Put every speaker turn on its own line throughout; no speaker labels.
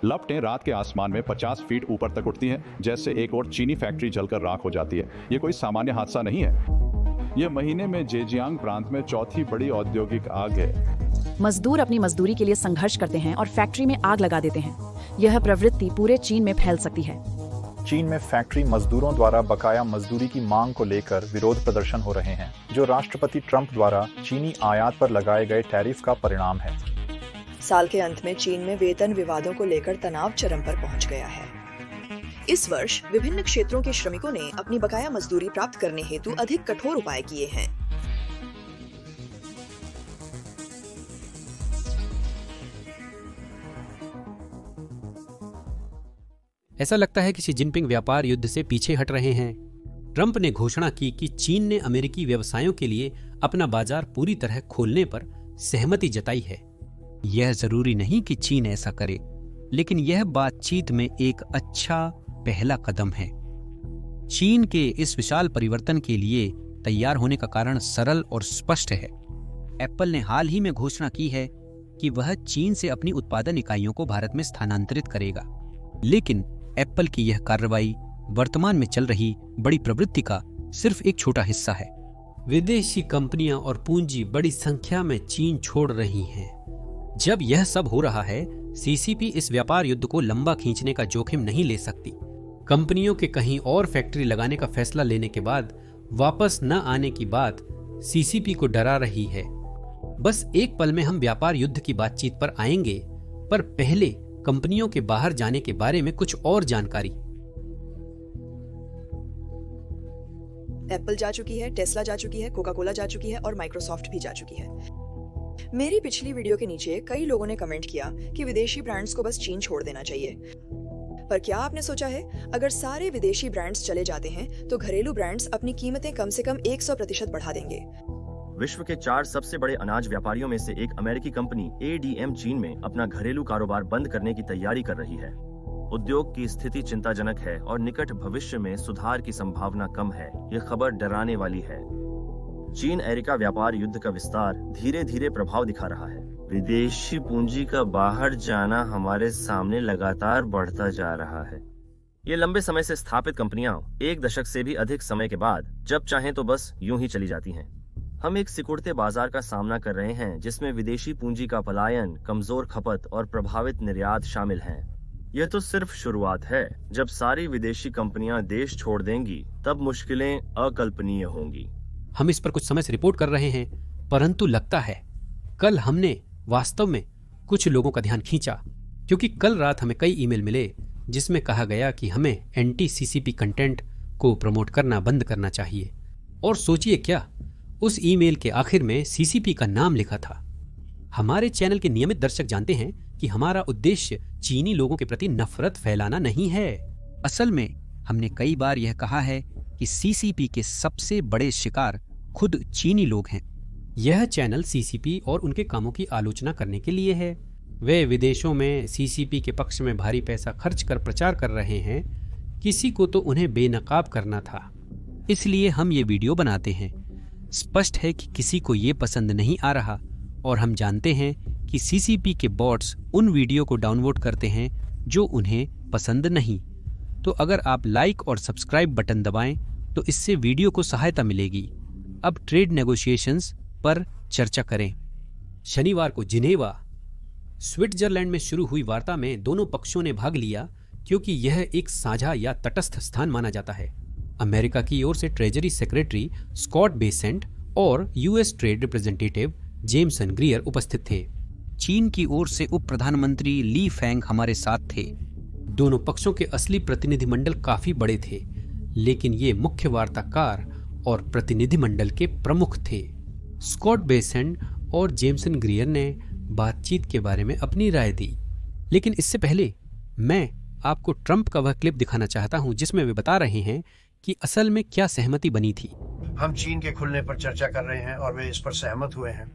लपटें रात के आसमान में 50 फीट ऊपर तक उठती हैं, जैसे एक और चीनी फैक्ट्री जलकर राख हो जाती है। ये कोई सामान्य हादसा नहीं है। यह महीने में जेजियांग प्रांत में चौथी बड़ी औद्योगिक आग है।
मजदूर अपनी मजदूरी के लिए संघर्ष करते हैं और फैक्ट्री में आग लगा देते हैं। यह प्रवृत्ति पूरे चीन में फैल सकती है।
चीन में फैक्ट्री मजदूरों द्वारा बकाया मजदूरी की मांग को लेकर विरोध प्रदर्शन हो रहे हैं, जो राष्ट्रपति ट्रंप द्वारा चीनी आयात पर लगाए गए टैरिफ का परिणाम है।
साल के अंत में चीन में वेतन विवादों को लेकर तनाव चरम पर पहुंच गया है। इस वर्ष विभिन्न क्षेत्रों के श्रमिकों ने अपनी बकाया मजदूरी प्राप्त करने हेतु अधिक कठोर उपाय किए हैं।
ऐसा लगता है कि शी जिनपिंग व्यापार युद्ध से पीछे हट रहे हैं। ट्रंप ने घोषणा की कि चीन ने अमेरिकी व्यवसायों के लिए अपना बाजार पूरी तरह खोलने पर सहमति जताई है।
यह जरूरी नहीं कि चीन ऐसा करे, लेकिन यह बातचीत में एक अच्छा पहला कदम है। चीन के इस विशाल परिवर्तन के लिए तैयार होने का कारण सरल और स्पष्ट है। एप्पल ने हाल ही में घोषणा की है कि वह चीन से अपनी उत्पादन इकाइयों को भारत में स्थानांतरित करेगा, लेकिन एप्पल की यह कार्रवाई वर्तमान में चल रही बड़ी प्रवृत्ति का सिर्फ एक छोटा हिस्सा है।
विदेशी कंपनियां और पूंजी बड़ी संख्या में चीन छोड़ रही हैं। जब यह सब हो रहा है, सीसीपी इस व्यापार युद्ध को लंबा खींचने का जोखिम नहीं ले सकती। कंपनियों के कहीं और फैक्ट्री लगाने का फैसला लेने के बाद वापस न आने की बात सीसीपी को डरा रही है। बस एक पल में हम व्यापार युद्ध की बातचीत पर आएंगे, पर पहले कंपनियों के बाहर जाने के बारे में कुछ और जानकारी।
एप्पल जा चुकी है, टेस्ला जा चुकी है, कोका कोला जा चुकी है और माइक्रोसॉफ्ट भी जा चुकी है। मेरी पिछली वीडियो के नीचे कई लोगों ने कमेंट किया कि विदेशी ब्रांड्स को बस चीन छोड़ देना चाहिए। पर क्या आपने सोचा है, अगर सारे विदेशी ब्रांड्स चले जाते हैं तो घरेलू ब्रांड्स अपनी कीमतें कम से कम 100% बढ़ा देंगे।
विश्व के 4 सबसे बड़े अनाज व्यापारियों में से एक अमेरिकी कंपनी ADM चीन में अपना घरेलू कारोबार बंद करने की तैयारी कर रही है। उद्योग की स्थिति चिंताजनक है और निकट भविष्य में सुधार की संभावना कम है। यह खबर डराने वाली है। चीन अमेरिका व्यापार युद्ध का विस्तार धीरे धीरे प्रभाव दिखा रहा है। विदेशी पूंजी का बाहर जाना हमारे सामने लगातार बढ़ता जा रहा है। ये लंबे समय से स्थापित कंपनियां 1 दशक से भी अधिक समय के बाद जब चाहें तो बस यूं ही चली जाती हैं। हम एक सिकुड़ते बाजार का सामना कर रहे हैं, जिसमें विदेशी पूंजी का पलायन, कमजोर खपत और प्रभावित निर्यात शामिल हैं। यह तो सिर्फ शुरुआत है। जब सारी विदेशी कंपनियां देश छोड़ देंगी, तब मुश्किलें अकल्पनीय होंगी।
हम इस पर कुछ समय से रिपोर्ट कर रहे हैं, परंतु लगता है कल हमने वास्तव में कुछ लोगों का ध्यान खींचा, क्योंकि कल रात हमें कई ईमेल मिले जिसमें कहा गया कि हमें एंटी सीसीपी कंटेंट को प्रमोट करना बंद करना चाहिए। और सोचिए क्या, उस ईमेल के आखिर में सीसीपी का नाम लिखा था। हमारे चैनल के नियमित दर्शक जानते हैं कि हमारा उद्देश्य चीनी लोगों के प्रति नफरत फैलाना नहीं है।
असल में हमने कई बार यह कहा है कि सीसीपी के सबसे बड़े शिकार खुद चीनी लोग हैं।
यह चैनल सीसीपी और उनके कामों की आलोचना करने के लिए है। वे विदेशों में सीसीपी के पक्ष में भारी पैसा खर्च कर प्रचार कर रहे हैं। किसी को तो उन्हें बेनकाब करना था,
इसलिए हम ये वीडियो बनाते हैं। स्पष्ट है कि किसी को ये पसंद नहीं आ रहा, और हम जानते हैं कि सीसीपी के बॉट्स उन वीडियो को डाउनलोड करते हैं जो उन्हें पसंद नहीं। तो अगर आप लाइक और सब्सक्राइब बटन दबाएं तो इससे वीडियो को सहायता मिलेगी। अब ट्रेड नेगोशिएशंस पर चर्चा करें।
शनिवार को जिनेवा, स्विट्जरलैंड में शुरू हुई वार्ता में दोनों पक्षों ने भाग लिया, क्योंकि यह एक साझा या तटस्थ स्थान माना जाता है। अमेरिका की ओर से ट्रेजरी सेक्रेटरी स्कॉट बेसेंट और US trade representative Jamieson Greer उपस्थित थे।
चीन की ओर से उप प्रधानमंत्री ली फैंग हमारे साथ थे।
दोनों पक्षों के असली प्रतिनिधिमंडल काफी बड़े थे, लेकिन ये मुख्य वार्ताकार और प्रतिनिधिमंडल के प्रमुख थे। स्कॉट बेसेंट और जेमसन ग्रियर ने बातचीत के बारे में अपनी राय दी, लेकिन इससे पहले मैं आपको ट्रंप का वह क्लिप दिखाना चाहता हूं जिसमें वे बता रहे हैं कि असल में क्या सहमति बनी थी।
हम चीन के खुलने पर चर्चा कर रहे हैं और वे इस पर सहमत हुए हैं।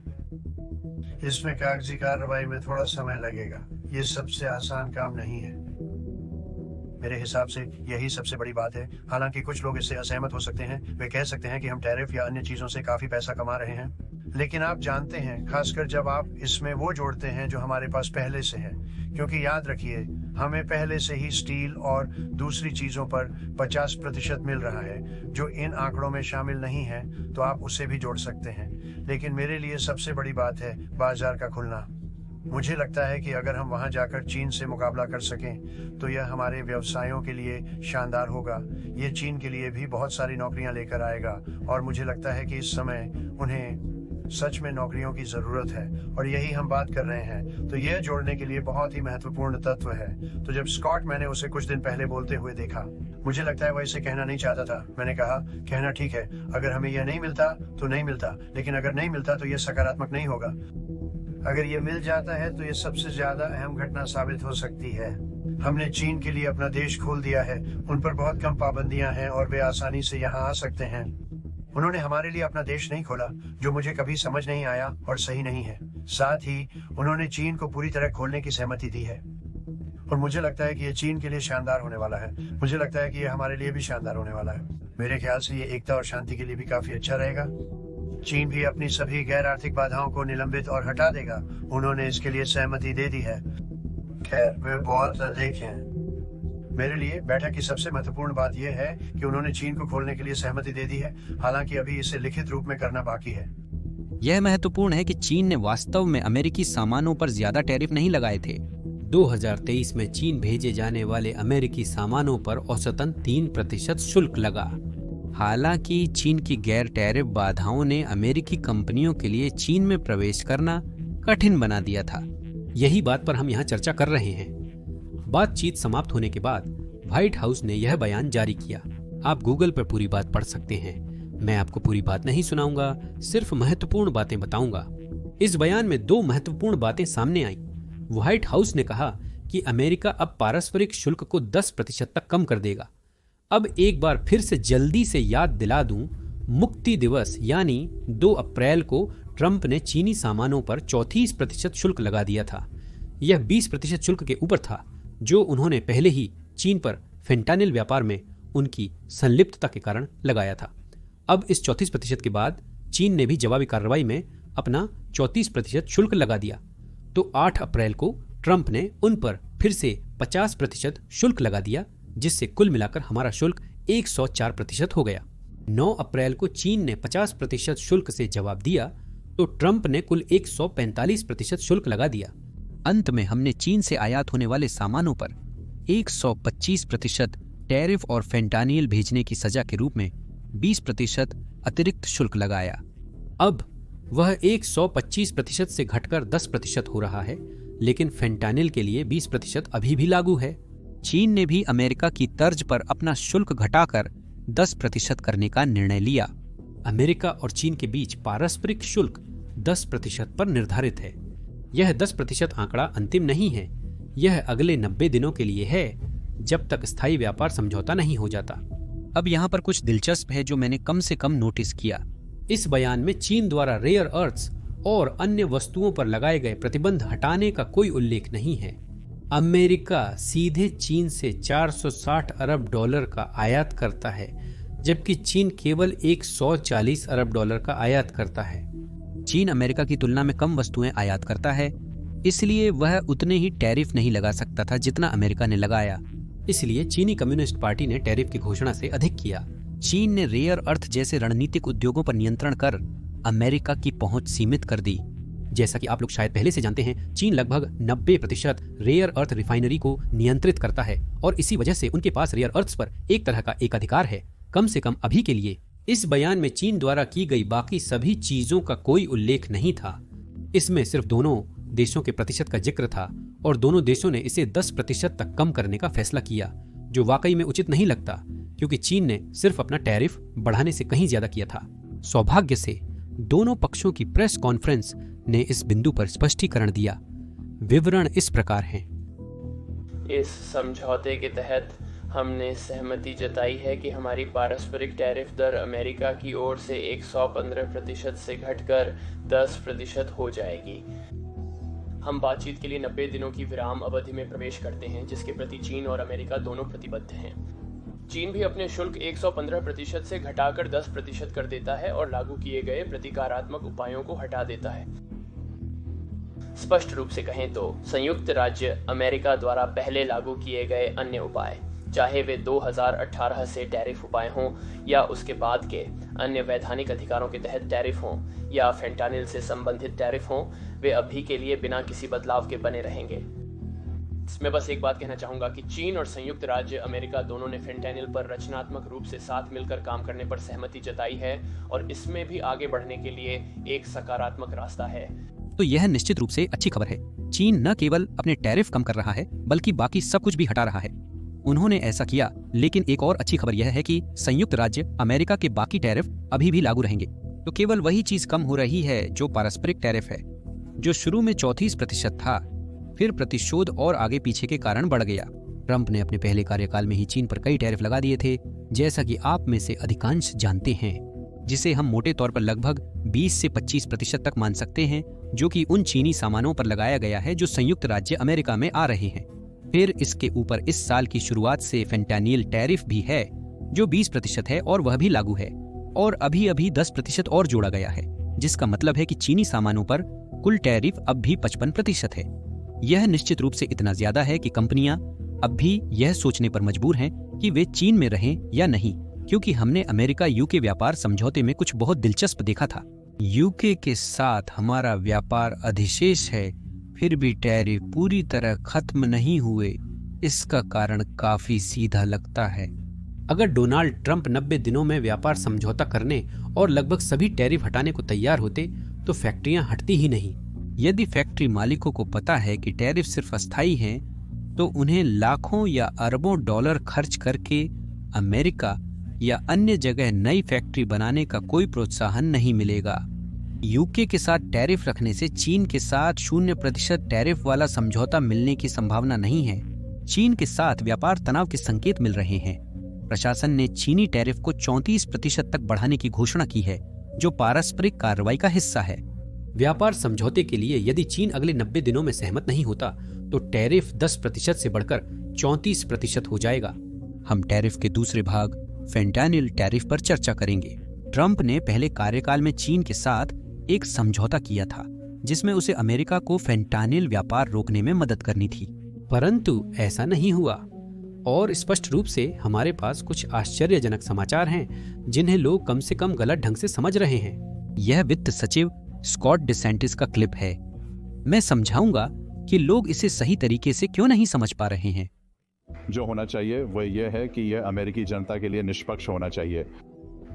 इसमें कागजी कार्रवाई में थोड़ा समय लगेगा। ये सबसे आसान काम नहीं है। मेरे हिसाब से यही सबसे बड़ी बात है। हालांकि कुछ लोग इससे असहमत हो सकते हैं। वे कह सकते हैं कि हम टैरिफ या अन्य चीजों से काफी पैसा कमा रहे हैं, लेकिन आप जानते हैं, खासकर जब आप इसमें वो जोड़ते हैं जो हमारे पास पहले से है। क्योंकि याद रखिए, हमें पहले से ही स्टील और दूसरी चीजों पर 50% मिल रहा है जो इन आंकड़ों में शामिल नहीं है, तो आप उसे भी जोड़ सकते हैं। लेकिन मेरे लिए सबसे बड़ी बात है बाजार का खुलना। मुझे लगता है कि अगर हम वहां जाकर चीन से मुकाबला कर सकें तो यह हमारे व्यवसायों के लिए शानदार होगा। ये चीन के लिए भी बहुत सारी नौकरियां लेकर आएगा और मुझे लगता है कि इस समय उन्हें सच में नौकरियों की जरूरत है और यही हम बात कर रहे हैं। तो यह जोड़ने के लिए बहुत ही महत्वपूर्ण तत्व है। तो जब स्कॉट, मैंने उसे कुछ दिन पहले बोलते हुए देखा, मुझे लगता है वह इसे कहना नहीं चाहता था। मैंने कहा, कहना ठीक है, अगर हमें यह नहीं मिलता तो नहीं मिलता, लेकिन अगर नहीं मिलता तो यह सकारात्मक नहीं होगा। अगर ये मिल जाता है तो ये सबसे ज्यादा अहम घटना साबित हो सकती है। हमने चीन के लिए अपना देश खोल दिया है, उन पर बहुत कम पाबंदियां हैं और वे आसानी से यहाँ आ सकते हैं। उन्होंने हमारे लिए अपना देश नहीं खोला, जो मुझे कभी समझ नहीं आया और सही नहीं है। साथ ही उन्होंने चीन को पूरी तरह खोलने की सहमति दी है और मुझे लगता है कि ये चीन के लिए शानदार होने वाला है। मुझे लगता है कि ये हमारे लिए भी शानदार होने वाला है। मेरे ख्याल से ये एकता और शांति के लिए भी काफी अच्छा रहेगा। चीन भी अपनी सभी गैर आर्थिक बाधाओं को निलंबित और हटा देगा। उन्होंने इसके लिए सहमति दे दी है। खैर, वे बहुत अधिक हैं। मेरे लिए बैठक की सबसे महत्वपूर्ण बात यह है कि उन्होंने चीन को खोलने के लिए सहमति दे दी है, हालांकि अभी इसे लिखित रूप में करना बाकी है।
यह महत्वपूर्ण है कि चीन ने वास्तव में अमेरिकी सामानों पर ज्यादा टैरिफ नहीं लगाए थे।
2023 में चीन भेजे जाने वाले अमेरिकी सामानों पर औसतन 3% शुल्क लगा।
हालांकि चीन की गैर टैरिफ बाधाओं ने अमेरिकी कंपनियों के लिए चीन में प्रवेश करना कठिन बना दिया था।
यही बात पर हम यहाँ चर्चा कर रहे हैं। बातचीत समाप्त होने के बाद व्हाइट हाउस ने यह बयान जारी किया। आप गूगल पर पूरी बात पढ़ सकते हैं। मैं आपको पूरी बात नहीं सुनाऊंगा, सिर्फ महत्वपूर्ण बातें बताऊंगा। इस बयान में 2 महत्वपूर्ण बातें सामने आईं। व्हाइट हाउस ने कहा कि अमेरिका अब पारस्परिक शुल्क को 10% तक कम कर देगा। अब एक बार फिर से जल्दी से याद दिला दूं, मुक्ति दिवस यानी 2 अप्रैल को ट्रंप ने चीनी सामानों पर 34% शुल्क लगा दिया था। यह 20% शुल्क के ऊपर था जो उन्होंने पहले ही चीन पर फेंटानिल व्यापार में उनकी संलिप्तता के कारण लगाया था। अब इस 34% के बाद चीन ने भी जवाबी कार्रवाई में अपना 34% शुल्क लगा दिया। तो 8 अप्रैल को ट्रंप ने उन पर फिर से 50% शुल्क लगा दिया, जिससे कुल मिलाकर हमारा शुल्क 104% हो गया। 9 अप्रैल को चीन ने 50% शुल्क से जवाब दिया, तो ट्रंप ने कुल 145% शुल्क लगा दिया।
अंत में हमने चीन से आयात होने वाले सामानों पर 125% टैरिफ और फेंटानिल भेजने की सजा के रूप में 20% अतिरिक्त शुल्क लगाया।
अब वह 125% से घटकर 10% हो रहा है, लेकिन फेंटानिल के लिए 20% अभी भी लागू है।
चीन ने भी अमेरिका की तर्ज पर अपना शुल्क घटाकर 10% करने का निर्णय लिया।
अमेरिका और चीन के बीच पारस्परिक शुल्क 10% पर निर्धारित है। यह 10% आंकड़ा अंतिम नहीं है, यह अगले 90 दिनों के लिए है, जब तक स्थायी व्यापार समझौता नहीं हो जाता।
अब यहाँ पर कुछ दिलचस्प है जो मैंने कम से कम नोटिस किया।
इस बयान में चीन द्वारा रेयर अर्थ्स और अन्य वस्तुओं पर लगाए गए प्रतिबंध हटाने का कोई उल्लेख नहीं है। अमेरिका सीधे चीन से $460 अरब का आयात करता है, जबकि चीन केवल $140 अरब का आयात करता है।
चीन अमेरिका की तुलना में कम वस्तुएं आयात करता है, इसलिए वह उतने ही टैरिफ नहीं लगा सकता था जितना अमेरिका ने लगाया।
इसलिए चीनी कम्युनिस्ट पार्टी ने टैरिफ की घोषणा से अधिक किया।
चीन ने रेयर अर्थ जैसे रणनीतिक उद्योगों पर नियंत्रण कर अमेरिका की पहुंच सीमित कर दी।
जैसा कि आप लोग शायद पहले से जानते हैं, चीन लगभग 90% रेयर अर्थ रिफाइनरी को नियंत्रित करता है और इसी वजह से उनके पास रेयर अर्थ्स पर एक तरह का एकाधिकार है, कम से कम अभी के लिए। इस बयान में चीन द्वारा की गई बाकी सभी चीजों का कोई उल्लेख नहीं था। इसमें सिर्फ दोनों देशों के प्रतिशत का जिक्र था और दोनों देशों ने इसे 10% तक कम करने का फैसला किया, जो वाकई में उचित नहीं लगता, क्योंकि चीन ने सिर्फ अपना टैरिफ बढ़ाने से कहीं ज्यादा किया था। सौभाग्य से दोनों पक्षों की प्रेस कॉन्फ्रेंस ने इस बिंदु पर स्पष्टीकरण दिया। विवरण इस प्रकार हैं।
इस समझौते के तहत हमने सहमति जताई है कि हमारी पारस्परिक टैरिफ दर अमेरिका की ओर से 115% से घटकर 10% हो जाएगी। हम बातचीत के लिए 90 दिनों की विराम अवधि में प्रवेश करते हैं, जिसके प्रति चीन और अमेरिका दोनों प्रतिबद्ध हैं। चीन भी अपने शुल्क 115% से घटाकर 10% कर देता है और लागू किए गए प्रतिकारात्मक उपायों को हटा देता है। स्पष्ट रूप से कहें तो संयुक्त राज्य अमेरिका द्वारा पहले लागू किए गए अन्य उपाय, चाहे वे 2018 से टैरिफ उपाय हों या उसके बाद के अन्य वैधानिक अधिकारों के तहत टैरिफ हों या फेंटानिल से संबंधित टैरिफ हों, वे अभी के लिए बिना किसी बदलाव के बने रहेंगे। मैं बस एक बात कहना चाहूंगा कि चीन और संयुक्त राज्य अमेरिका दोनों ने फेंटानिल पर रचनात्मक रूप से साथ मिलकर काम करने पर सहमति जताई है और इसमें भी आगे बढ़ने के लिए एक सकारात्मक रास्ता है।
तो यह निश्चित रूप से अच्छी खबर है। चीन न केवल अपने टैरिफ कम कर रहा है बल्कि बाकी सब कुछ भी हटा रहा है। उन्होंने ऐसा किया, लेकिन एक और अच्छी खबर यह है कि संयुक्त राज्य अमेरिका के बाकी टैरिफ अभी भी लागू रहेंगे। तो केवल वही चीज कम हो रही है जो पारस्परिक टैरिफ है, जो शुरू में 34% था, फिर प्रतिशोध और आगे पीछे के कारण बढ़ गया। ट्रंप ने अपने पहले कार्यकाल में ही चीन पर कई टैरिफ लगा दिए थे, जैसा कि आप में से अधिकांश जानते हैं, जिसे हम मोटे तौर पर लगभग 20 से 25% तक मान सकते हैं, जो कि उन चीनी सामानों पर लगाया गया है जो संयुक्त राज्य अमेरिका में आ रहे हैं। फिर इसके ऊपर इस साल की शुरुआत से फेंटानिल टैरिफ भी है जो 20% है और वह भी लागू है, और अभी 10% और जोड़ा गया है, जिसका मतलब है कि चीनी सामानों पर कुल टैरिफ अब भी 55% है। यह निश्चित रूप से इतना ज्यादा है कि कंपनियां अब भी यह सोचने पर मजबूर हैं कि वे चीन में रहें या नहीं, क्योंकि हमने अमेरिका यूके व्यापार समझौते में कुछ बहुत दिलचस्प देखा था। यूके के साथ हमारा व्यापार अधिशेष है, फिर भी टैरिफ पूरी तरह खत्म नहीं हुए। इसका कारण काफी सीधा लगता है।
अगर डोनाल्ड ट्रंप 90 दिनों में व्यापार समझौता करने और लगभग सभी टैरिफ हटाने को तैयार होते तो फैक्ट्रियां हटती ही नहीं।
यदि फैक्ट्री मालिकों को पता है कि टैरिफ सिर्फ अस्थायी हैं, तो उन्हें लाखों या अरबों डॉलर खर्च करके अमेरिका या अन्य जगह नई फैक्ट्री बनाने का कोई प्रोत्साहन नहीं मिलेगा। यूके के साथ टैरिफ रखने से चीन के साथ 0% टैरिफ वाला समझौता मिलने की संभावना नहीं है। चीन के साथ व्यापार तनाव के संकेत मिल रहे हैं। प्रशासन ने चीनी टैरिफ को 34% तक बढ़ाने की घोषणा की है, जो पारस्परिक कार्रवाई का हिस्सा है।
व्यापार समझौते के लिए यदि चीन अगले 90 दिनों में सहमत नहीं होता तो टैरिफ 10% से बढ़कर 34% हो जाएगा।
हम टैरिफ के दूसरे भाग फेंटानिल टैरिफ पर चर्चा करेंगे। ट्रंप ने पहले कार्यकाल में चीन के साथ एक समझौता किया था, जिसमें उसे अमेरिका को फेंटानिल व्यापार रोकने में मदद करनी थी,
परंतु ऐसा नहीं हुआ। और स्पष्ट रूप से हमारे पास कुछ आश्चर्यजनक समाचार हैं, जिन्हें लोग कम से कम गलत ढंग से समझ रहे हैं।
यह वित्त सचिव स्कॉट डिसेंटिस का क्लिप है। मैं समझाऊंगा कि लोग इसे सही तरीके से क्यों नहीं समझ पा रहे हैं।
जो होना चाहिए वह यह है कि यह अमेरिकी जनता के लिए निष्पक्ष होना चाहिए।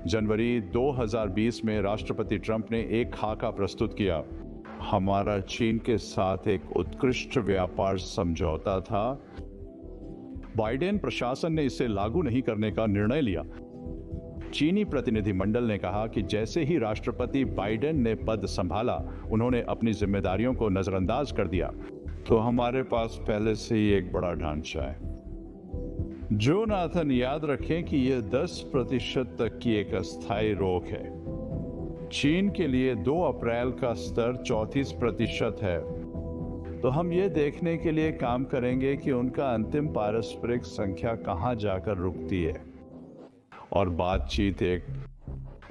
जनवरी 2020 में राष्ट्रपति ट्रंप ने एक खाका प्रस्तुत किया। हमारा चीन के साथ एक उत्कृष्ट व्यापार समझौता था। बाइडेन प्रशासन ने इसे लागू नहीं करने का निर्णय लिया। चीनी प्रतिनिधिमंडल ने कहा कि जैसे ही राष्ट्रपति बाइडेन ने पद संभाला, उन्होंने अपनी जिम्मेदारियों को नजरअंदाज कर दिया। तो हमारे पास पहले से ही एक बड़ा ढांचा है। जोनाथन, याद रखें कि यह 10% तक की एक अस्थायी रोक है। चीन के लिए 2 अप्रैल का स्तर 34% है। तो हम ये देखने के लिए काम करेंगे कि उनका अंतिम पारस्परिक संख्या कहां जाकर रुकती है, और बातचीत एक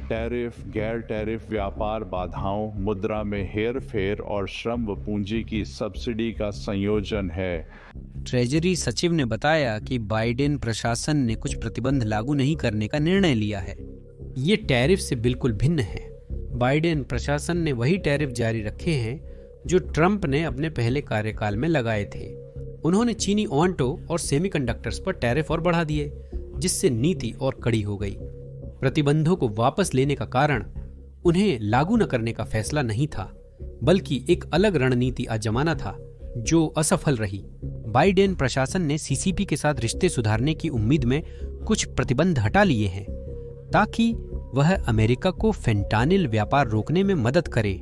टैरिफ, गैर टैरिफ व्यापार बाधाओं, मुद्रा में हेरफेर और श्रम व पूंजी की सब्सिडी का संयोजन है।
ट्रेजरी सचिव ने बताया कि बाइडेन प्रशासन ने कुछ प्रतिबंध लागू नहीं करने का निर्णय लिया है।
ये टैरिफ से बिल्कुल भिन्न है। बाइडेन प्रशासन ने वही टैरिफ जारी रखे हैं जो ट्रंप ने अपने पहले कार्यकाल में लगाए थे। उन्होंने चीनी ऑन्टो और सेमीकंडक्टर्स पर टैरिफ और बढ़ा दिए, जिससे नीति और कड़ी हो गई। प्रतिबंधों को वापस लेने का कारण उन्हें लागू न करने का फैसला नहीं था, बल्कि एक अलग रणनीति आजमाना था जो असफल रही। बाइडेन प्रशासन ने सीसीपी के साथ रिश्ते सुधारने की उम्मीद में कुछ प्रतिबंध हटा लिए हैं, ताकि वह अमेरिका को फेंटानिल व्यापार रोकने में मदद करे।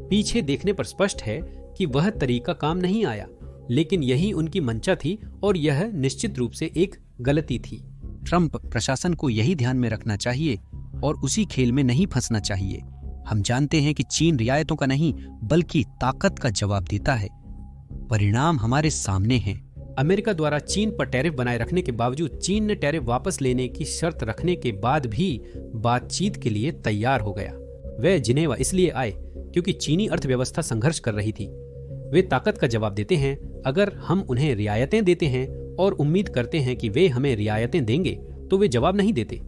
पीछे देखने पर स्पष्ट है कि वह तरीका काम नहीं आया, लेकिन यही उनकी मंशा थी और यह निश्चित रूप से एक गलती थी।
ट्रंप प्रशासन को यही ध्यान में रखना चाहिए और उसी खेल में नहीं फंसना चाहिए। हम जानते हैं कि चीन रियायतों का नहीं बल्कि ताकत का जवाब देता है। परिणाम हमारे सामने हैं।
अमेरिका द्वारा चीन पर टैरिफ बनाए रखने के बावजूद चीन ने टैरिफ वापस लेने की शर्त रखने के बाद भी बातचीत के लिए तैयार हो गया। वे जिनेवा इसलिए आए क्योंकि चीनी अर्थव्यवस्था संघर्ष कर रही थी। वे ताकत का जवाब देते हैं अगर हम उन्हें रियायतें देते हैं और उम्मीद करते हैं कि वे हमें रियायतें देंगे तो वे जवाब नहीं देते।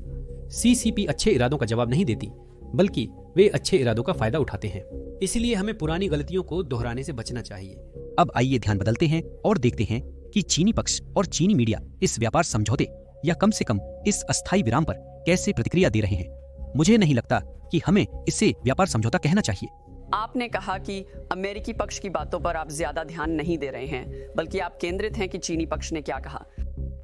सीसीपी अच्छे इरादों का जवाब नहीं देती, बल्कि वे अच्छे इरादों का फायदा उठाते हैं। इसलिए हमें पुरानी गलतियों को दोहराने से बचना चाहिए।
अब आइए ध्यान बदलते हैं और देखते हैं कि चीनी पक्ष और चीनी मीडिया इस व्यापार समझौते या कम से कम इस अस्थायी विराम पर कैसे प्रतिक्रिया दे रहे हैं। मुझे नहीं लगता कि हमें इसे व्यापार समझौता कहना चाहिए।
आपने कहा कि अमेरिकी पक्ष की बातों पर आप ज्यादा ध्यान नहीं दे रहे हैं, बल्कि आप केंद्रित हैं कि चीनी पक्ष ने क्या कहा,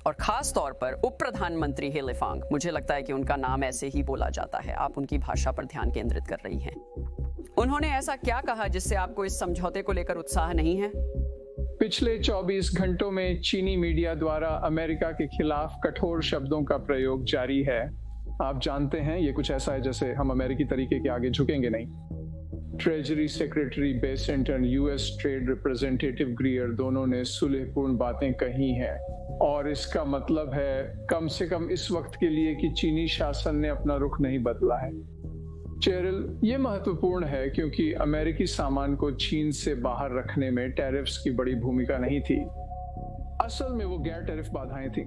और खास तौर पर उप प्रधानमंत्री हे लिफांग, मुझे लगता है कि उनका नाम ऐसे ही बोला जाता है, आप उनकी भाषा पर ध्यान केंद्रित कर रही हैं। उन्होंने ऐसा क्या कहा जिससे आपको इस समझौते को लेकर उत्साह नहीं है?
पिछले 24 घंटों में चीनी मीडिया द्वारा अमेरिका के खिलाफ कठोर शब्दों का प्रयोग जारी है। आप जानते हैं ये कुछ ऐसा है जैसे हम अमेरिकी तरीके के आगे झुकेंगे नहीं। ट्रेजरी सेक्रेटरी बेसेंट और यूएस ट्रेड रिप्रेजेंटेटिव ग्रीयर दोनों ने सुलहपूर्ण बातें कही हैं, और इसका मतलब है कम से कम इस वक्त के लिए कि चीनी शासन ने अपना रुख नहीं बदला है। चेरिल, ये महत्वपूर्ण है क्योंकि अमेरिकी सामान को चीन से बाहर रखने में टैरिफ्स की बड़ी भूमिका नहीं थी। असल में वो गैर टैरिफ बाधाएं थीं।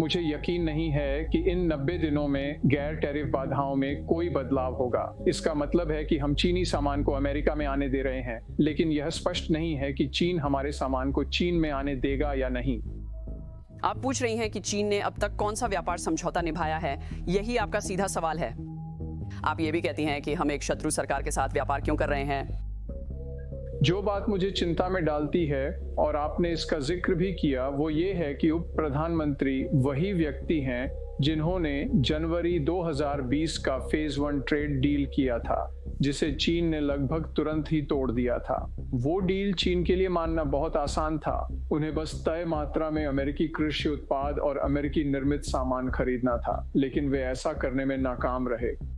मुझे यकीन नहीं है कि इन 90 दिनों में गैर टैरिफ बाधाओं में कोई बदलाव होगा। इसका मतलब है कि हम चीनी सामान को अमेरिका में आने दे रहे हैं, लेकिन यह स्पष्ट नहीं है कि चीन हमारे सामान को चीन में आने देगा या नहीं।
आप पूछ रही हैं कि चीन ने अब तक कौन सा व्यापार समझौता निभाया है, यही आपका सीधा सवाल है। आप ये भी कहती हैं कि हम एक शत्रु सरकार के साथ व्यापार क्यों कर रहे हैं।
जो बात मुझे चिंता में डालती है, और आपने इसका जिक्र भी किया, वो ये है कि उप प्रधानमंत्री वही व्यक्ति हैं जिन्होंने जनवरी 2020 का फेज 1 ट्रेड डील किया था, जिसे चीन ने लगभग तुरंत ही तोड़ दिया था। वो डील चीन के लिए मानना बहुत आसान था। उन्हें बस तय मात्रा में अमेरिकी कृषि उत्पाद और अमेरिकी निर्मित सामान खरीदना था, लेकिन वे ऐसा करने में नाकाम रहे।